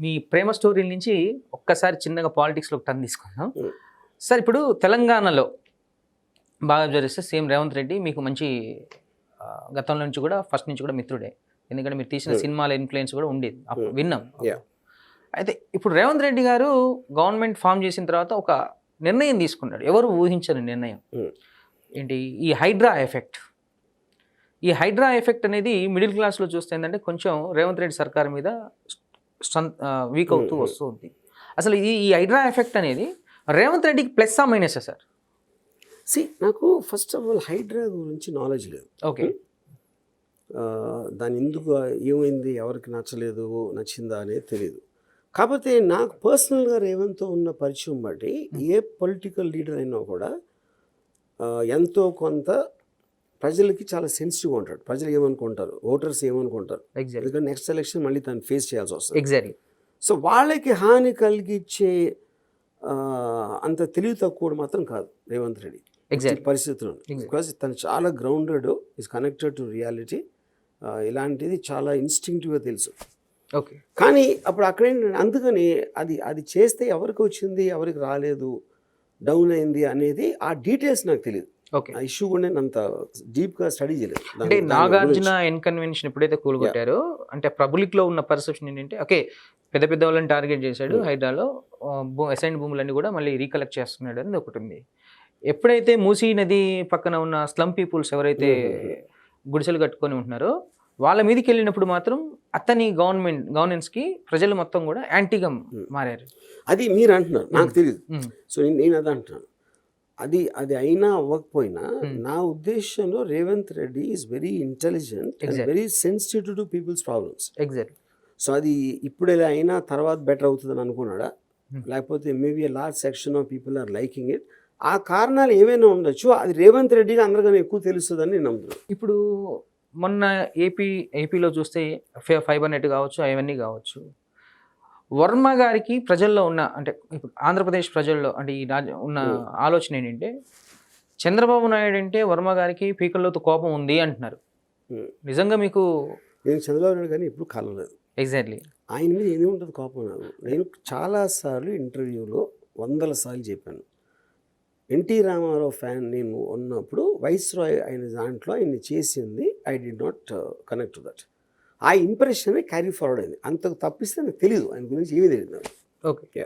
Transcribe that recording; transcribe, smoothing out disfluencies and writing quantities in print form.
మీ ప్రేమ story నుంచి ఒక్కసారి చిన్నగా పాలిటిక్స్లో టర్న్ తీసుకుందాం. హ్మ్. సార్ ఇప్పుడు తెలంగాణలో బాగా జరిగిస్తే సీఎం రేవంత్ రెడ్డి మీకు మంచి గతంలో నుంచి కూడా ఫస్ట్ నుంచి కూడా మిత్రుడే. ఎందుకంటే మీరు తీసిన సినిమాల ఇన్ఫ్లుయెన్స్ కూడా ఉండేది. విన్నాం. Yeah. అయితే ఇప్పుడు రేవంత్ రెడ్డి గారు గవర్నమెంట్ ఫామ్ చేసిన తర్వాత ఒక నిర్ణయం తీసుకున్నాడు. ఎవరు ఊహించని నిర్ణయం. ఏంటి ఈ హైడ్రా ఎఫెక్ట్. ఈ హైడ్రా ఎఫెక్ట్ అనేది మిడిల్ క్లాస్లో చూస్తే ఏంటంటే కొంచెం రేవంత్ రెడ్డి సర్కార్ మీద వీక్ అవుతూ వస్తుంది. అసలు ఈ హైడ్రా ఎఫెక్ట్ అనేది రేవంత్ రెడ్డికి ప్లస్ ఆ మైనసా సార్? నాకు ఫస్ట్ ఆఫ్ ఆల్ హైడ్రా గురించి నాలెడ్జ్ లేదు. ఓకే. దాని ఎందుకు ఏమైంది, ఎవరికి నచ్చలేదు, నచ్చిందా అనేది తెలియదు. కాకపోతే నాకు పర్సనల్గా రేవంత్తో ఉన్న పరిచయం బట్టి ఏ పొలిటికల్ లీడర్ అయినా కూడా ఎంతో కొంత ప్రజలకి చాలా సెన్సిటివ్గా ఉంటాడు. ప్రజలు ఏమనుకుంటారు, ఓటర్స్ ఏమనుకుంటారు, ఎందుకంటే నెక్స్ట్ ఎలక్షన్ మళ్ళీ తను ఫేస్ చేయాల్సి వస్తుంది. ఎగ్జాక్ట్లీ. సో వాళ్ళకి హాని కలిగించే అంత తెలివి తక్కువ మాత్రం కాదు రేవంత్ రెడ్డి పరిస్థితుల్లో. బికాజ్ తను చాలా grounded, is connected to reality. ఇలాంటిది చాలా ఇన్స్టింక్టివ్గా తెలుసు. ఓకే. కానీ అప్పుడు అక్కడేంటంటే అందుకని అది చేస్తే ఎవరికి వచ్చింది, ఎవరికి రాలేదు, డౌన్ అయింది అనేది ఆ డీటెయిల్స్ నాకు తెలియదు. ఓకే. ఆ ఇష్యూ కూడా నేను అంత డీప్గా స్టడీ చేయలేదు. అంటే నాగార్జున ఇన్కన్వెన్షన్ ఎప్పుడైతే కూలగొట్టారో అంటే పబ్లిక్లో ఉన్న పర్సెప్షన్ ఏంటంటే ఓకే పెద్ద పెద్ద వాళ్ళని టార్గెట్ చేశాడు, హైడ్రాలో అసైన్ భూములన్నీ కూడా మళ్ళీ రీకలెక్ట్ చేస్తున్నాడు అనేది ఒకటి ఉంది. ఎప్పుడైతే మూసీ నది పక్కన ఉన్న స్లమ్ పీపుల్స్ ఎవరైతే గుడిసెలు కట్టుకొని ఉంటున్నారో వాళ్ళ మీదకి వెళ్ళినప్పుడు మాత్రం అతని గవర్నెన్స్కి ప్రజలు మొత్తం కూడా యాంటీగా మారారు. అది మీరు అంటున్నారు, నాకు తెలియదు. సో నేను అది అంటున్నాను. అది అయినా అవ్వకపోయినా నా ఉద్దేశంలో Revanth Reddy is very intelligent and very sensitive to people's problems. Exactly. So అది ఇప్పుడు ఇలా అయినా తర్వాత బెటర్ అవుతుందని అనుకున్నాడా, లేకపోతే maybe large section of people are liking it. ఆ కారణాలు ఏమైనా ఉండొచ్చు. అది రేవంత్ రెడ్డికి అందరికన్నా ఎక్కువ తెలుస్తుందని నేను నమ్ముతున్నాను. ఇప్పుడు మొన్న ఏపీలో చూస్తే ఫైబర్ నెట్ కావచ్చు, అవన్నీ కావచ్చు, వర్మ గారికి ప్రజల్లో ఉన్న అంటే ఇప్పుడు ఆంధ్రప్రదేశ్ ప్రజల్లో అంటే ఈ ఉన్న ఆలోచన ఏంటంటే చంద్రబాబు నాయుడు అంటే వర్మ గారికి పీకల్లోతో కోపం ఉంది అంటున్నారు. నిజంగా మీకు? నేను చంద్రబాబు నాయుడు కానీ ఇప్పుడు కలవలేదు. ఎగ్జాక్ట్లీ. ఆయన మీద ఏముంటుంది కోపం నాకు. నేను చాలాసార్లు ఇంటర్వ్యూలో 100 సార్లు చెప్పాను, ఎన్టీ రామారావు ఫ్యాన్ నేను ఉన్నప్పుడు వైస్రాయ్ అయిన దాంట్లో ఆయన చేసింది I did not connect to that. ఆ ఇంప్రెషన్ క్యారీ ఫార్వర్డ్ అయింది. అంతకు తప్పిస్తే నాకు తెలియదు, ఆయన గురించి ఏమీ తెలియదు నాకు. ఓకే.